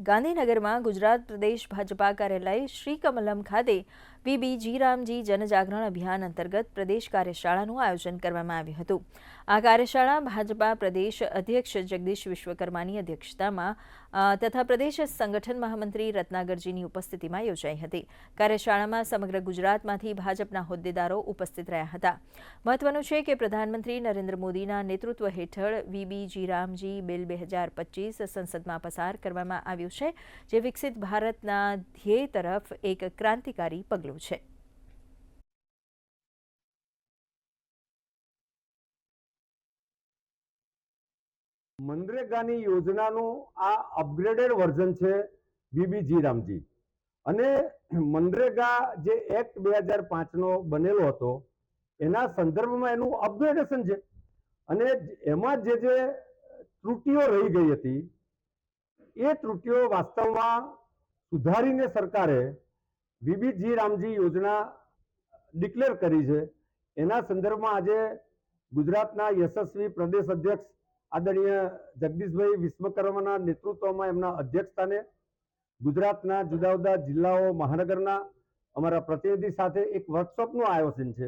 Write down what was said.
ગાંધીનગરમાં ગુજરાત પ્રદેશ ભાજપા કાર્યાલય શ્રી કમલમ ખાતે વીબી જીરામજી જનજાગરણ અભિયાન અંતર્ગત પ્રદેશ કાર્યશાળાનું આયોજન કરવામાં આવ્યું હતું। આ કાર્યશાળા ભાજપા પ્રદેશ અધ્યક્ષ જગદીશ વિશ્વકર્માની અધ્યક્ષતામાં તથા પ્રદેશ સંગઠન મહામંત્રી રત્નાગરજીની ઉપસ્થિતિમાં યોજાઈ હતી। કાર્યશાળામાં સમગ્ર ગુજરાતમાંથી ભાજપના હોદ્દેદારો ઉપસ્થિત રહ્યા હતા। મહત્વનું છે કે પ્રધાનમંત્રી નરેન્દ્ર મોદીના નેતૃત્વ હેઠળ વીબી જીરામજી બિલ 2025 સંસદમાં પસાર કરવામાં આવ્યું છે, જે વિકસિત ભારતના ધ્યેય તરફ એક ક્રાંતિકારી પગલું છે। મનરેગાની યોજનાનું આ અપગ્રેડેડ વર્ઝન છે વીબી જીરામજી। અને મનરેગા જે એક્ટ 2005નો બનેલો હતો એના સંદર્ભમાં એનું અપગ્રેડેશન છે। અને એમાં જે ત્રુટિઓ રહી ગઈ હતી એ ત્રુટિઓ વાસ્તવમાં સુધારીને સરકારે વીબી જીરામજી યોજના ડિક્લેર કરી છે। એના સંદર્ભમાં આજે ગુજરાતના યશસ્વી પ્રદેશ અધ્યક્ષ આદરણીય જગદીશભાઈ વિશ્વકર્માના નેતૃત્વમાં એમના અધ્યક્ષસ્થાને ગુજરાતના જુદા જુદા જિલ્લાઓ મહાનગરના અમારા પ્રતિનિધિ સાથે એક વર્કશોપનું આયોજન છે।